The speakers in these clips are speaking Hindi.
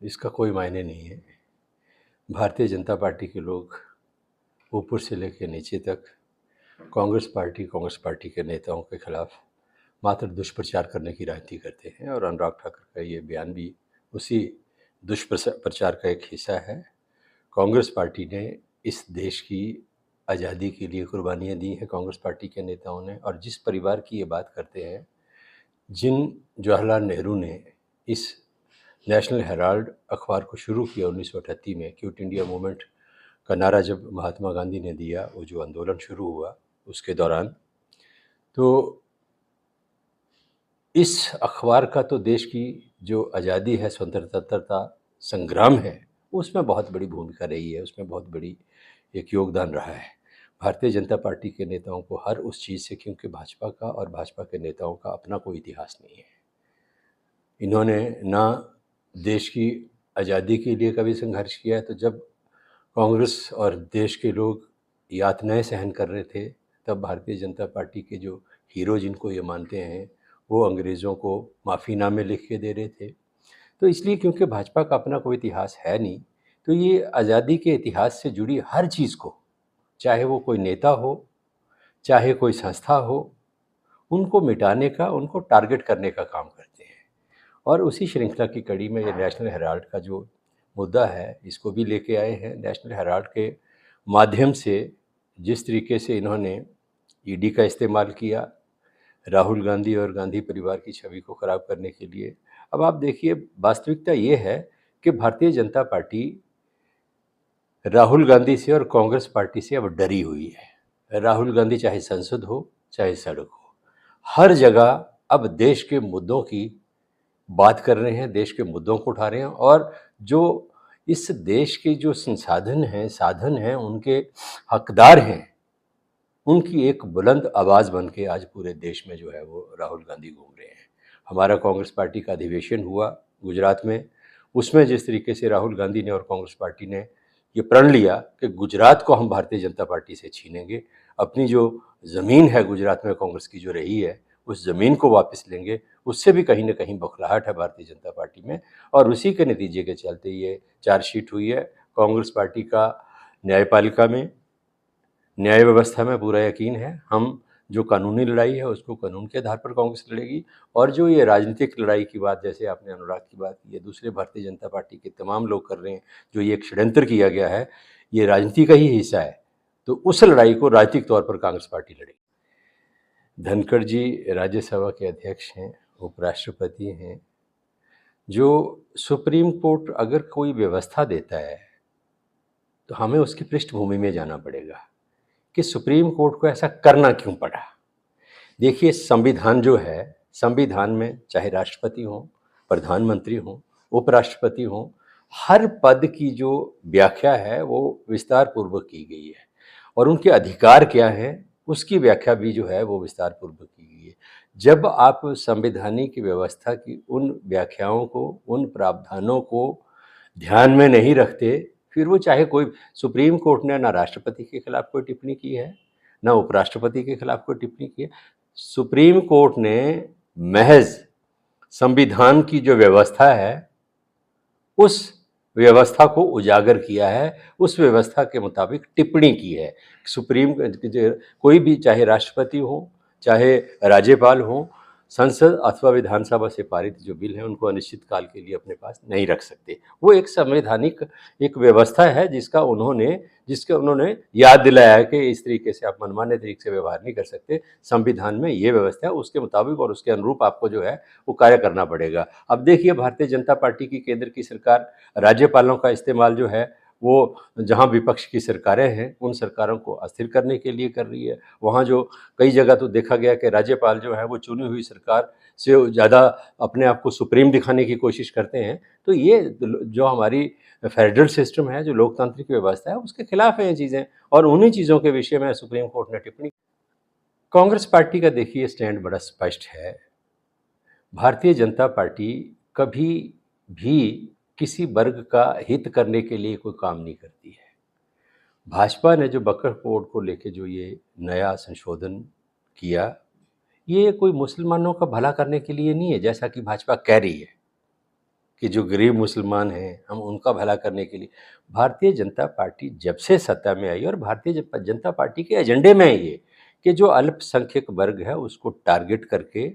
इसका कोई मायने नहीं है। भारतीय जनता पार्टी के लोग ऊपर से लेकर नीचे तक कांग्रेस पार्टी के नेताओं के खिलाफ मात्र दुष्प्रचार करने की राजनीति करते हैं, और अनुराग ठाकुर का ये बयान भी उसी दुष्प्रचार का एक हिस्सा है। कांग्रेस पार्टी ने इस देश की आज़ादी के लिए कुर्बानियाँ दी हैं कांग्रेस पार्टी के नेताओं ने, और जिस परिवार की ये बात करते हैं, जिन जवाहरलाल नेहरू ने इस नेशनल हेराल्ड अखबार को शुरू किया 1938 में, क्विट इंडिया मूवमेंट का नारा जब महात्मा गांधी ने दिया, वो जो आंदोलन शुरू हुआ उसके दौरान, तो इस अखबार का तो देश की जो आज़ादी है, स्वतंत्रता संग्राम है, उसमें बहुत बड़ी भूमिका रही है, उसमें बहुत बड़ी एक योगदान रहा है। भारतीय जनता पार्टी के नेताओं को हर उस चीज़ से, क्योंकि भाजपा का और भाजपा के नेताओं का अपना कोई इतिहास नहीं है। इन्होंने ना देश की आज़ादी के लिए कभी संघर्ष किया है, तो जब कांग्रेस और देश के लोग यातनाएं सहन कर रहे थे, तब भारतीय जनता पार्टी के जो हीरो जिनको ये मानते हैं, वो अंग्रेज़ों को माफ़ीनामे लिख के दे रहे थे। तो इसलिए क्योंकि भाजपा का अपना कोई इतिहास है नहीं, तो ये आज़ादी के इतिहास से जुड़ी हर चीज़ को, चाहे वो कोई नेता हो, चाहे कोई संस्था हो, उनको मिटाने का, उनको टारगेट करने का काम करते हैं। और उसी श्रृंखला की कड़ी में ये नेशनल हेराल्ड का जो मुद्दा है, इसको भी लेके आए हैं। नेशनल हेराल्ड के माध्यम से जिस तरीके से इन्होंने ईडी का इस्तेमाल किया राहुल गांधी और गांधी परिवार की छवि को खराब करने के लिए, अब आप देखिए, वास्तविकता ये है कि भारतीय जनता पार्टी राहुल गांधी से और कांग्रेस पार्टी से अब डरी हुई है। राहुल गांधी चाहे संसद हो, चाहे सड़क हो, हर जगह अब देश के मुद्दों की बात कर रहे हैं, देश के मुद्दों को उठा रहे हैं, और जो इस देश के जो संसाधन हैं, साधन हैं, उनके हकदार हैं, उनकी एक बुलंद आवाज़ बन के आज पूरे देश में जो है वो राहुल गांधी घूम रहे हैं। हमारा कांग्रेस पार्टी का अधिवेशन हुआ गुजरात में, उसमें जिस तरीके से राहुल गांधी ने और कांग्रेस पार्टी ने ये प्रण लिया कि गुजरात को हम भारतीय जनता पार्टी से छीनेंगे, अपनी जो ज़मीन है गुजरात में कांग्रेस की जो रही है, उस ज़मीन को वापस लेंगे, उससे भी कहीं ना कहीं बौखलाहट है भारतीय जनता पार्टी में। और उसी के नतीजे के चलते ये चार्जशीट हुई है। कांग्रेस पार्टी का न्यायपालिका में, न्याय व्यवस्था में पूरा यकीन है। हम जो कानूनी लड़ाई है उसको कानून के आधार पर कांग्रेस लड़ेगी, और जो ये राजनीतिक लड़ाई की बात, जैसे आपने अनुराग की बात की है, दूसरे भारतीय जनता पार्टी के तमाम लोग कर रहे हैं, जो ये एक षड्यंत्र किया गया है, ये राजनीति का ही हिस्सा है, तो उस लड़ाई को राजनीतिक तौर पर कांग्रेस पार्टी लड़ेगी। धनखड़ जी राज्यसभा के अध्यक्ष हैं, उपराष्ट्रपति हैं। जो सुप्रीम कोर्ट अगर कोई व्यवस्था देता है, तो हमें उसकी पृष्ठभूमि में जाना पड़ेगा कि सुप्रीम कोर्ट को ऐसा करना क्यों पड़ा। देखिए, संविधान जो है, संविधान में चाहे राष्ट्रपति हो, प्रधानमंत्री हो, उपराष्ट्रपति हो, हर पद की जो व्याख्या है वो विस्तार पूर्वक की गई है, और उनके अधिकार क्या हैं उसकी व्याख्या भी जो है वो विस्तार पूर्वक की गई है। जब आप संवैधानिक व्यवस्था की उन व्याख्याओं को, उन प्रावधानों को ध्यान में नहीं रखते, फिर वो चाहे कोई, सुप्रीम कोर्ट ने ना राष्ट्रपति के खिलाफ कोई टिप्पणी की है, ना उपराष्ट्रपति के खिलाफ कोई टिप्पणी की है। सुप्रीम कोर्ट ने महज संविधान की जो व्यवस्था है उस व्यवस्था को उजागर किया है, उस व्यवस्था के मुताबिक टिप्पणी की है। सुप्रीम कोई भी, चाहे राष्ट्रपति हो, चाहे राज्यपाल हो, संसद अथवा विधानसभा से पारित जो बिल है उनको अनिश्चित काल के लिए अपने पास नहीं रख सकते। वो एक संवैधानिक एक व्यवस्था है जिसका उन्होंने याद दिलाया है कि इस तरीके से आप मनमाने तरीके से व्यवहार नहीं कर सकते। संविधान में ये व्यवस्था है, उसके मुताबिक और उसके अनुरूप आपको जो है वो कार्य करना पड़ेगा। अब देखिए, भारतीय जनता पार्टी की केंद्र की सरकार राज्यपालों का इस्तेमाल जो है वो जहां विपक्ष की सरकारें हैं उन सरकारों को अस्थिर करने के लिए कर रही है। वहां जो कई जगह तो देखा गया कि राज्यपाल जो है वो चुनी हुई सरकार से ज़्यादा अपने आप को सुप्रीम दिखाने की कोशिश करते हैं। तो ये जो हमारी फेडरल सिस्टम है, जो लोकतांत्रिक व्यवस्था है, उसके खिलाफ है ये चीज़ें, और उन्हीं चीज़ों के विषय में सुप्रीम कोर्ट ने टिप्पणी। कांग्रेस पार्टी का देखिए स्टैंड बड़ा स्पष्ट है। भारतीय जनता पार्टी कभी भी किसी वर्ग का हित करने के लिए कोई काम नहीं करती है। भाजपा ने जो वक्फ बोर्ड को लेके जो ये नया संशोधन किया, ये कोई मुसलमानों का भला करने के लिए नहीं है, जैसा कि भाजपा कह रही है कि जो गरीब मुसलमान हैं, हम उनका भला करने के लिए भारतीय जनता पार्टी जब से सत्ता में आई और भारतीय जनता पार्टी के एजेंडे में है ये कि जो अल्पसंख्यक वर्ग है उसको टारगेट करके,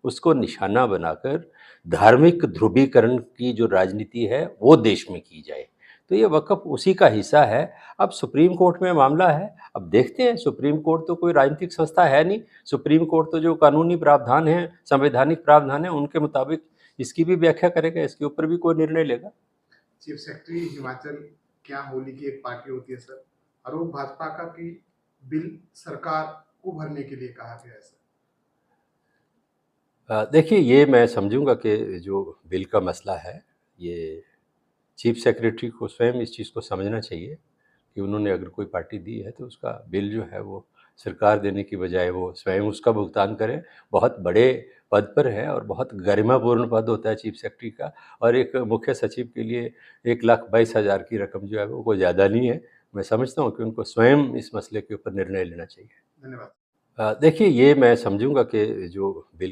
उसको निशाना बनाकर धार्मिक ध्रुवीकरण की जो राजनीति है वो देश में की जाए। तो ये वक़्फ़ उसी का हिस्सा है। अब सुप्रीम कोर्ट में मामला है, अब देखते हैं। सुप्रीम कोर्ट तो कोई राजनीतिक संस्था है नहीं। सुप्रीम कोर्ट तो जो कानूनी प्रावधान हैं, संवैधानिक प्रावधान हैं, उनके मुताबिक इसकी भी व्याख्या करेगा, इसके ऊपर भी कोई निर्णय लेगा। चीफ सेक्रेटरी हिमाचल क्या होली की एक पार्टी होती है सर, और वो भाजपा का कि बिल सरकार को भरने के लिए कहा गया है सर। देखिए, ये मैं समझूंगा कि जो बिल का मसला है, ये चीफ सेक्रेटरी को स्वयं इस चीज़ को समझना चाहिए कि उन्होंने अगर कोई पार्टी दी है तो उसका बिल जो है वो सरकार देने की बजाय वो स्वयं उसका भुगतान करें। बहुत बड़े पद पर है और बहुत गरिमापूर्ण पद होता है चीफ सेक्रेटरी का, और एक मुख्य सचिव के लिए 1,22,000 की रकम जो है वो कोई ज़्यादा नहीं है। मैं समझता हूँ कि उनको स्वयं इस मसले के ऊपर निर्णय लेना चाहिए। धन्यवाद। देखिए, ये मैं समझूंगा कि जो बिल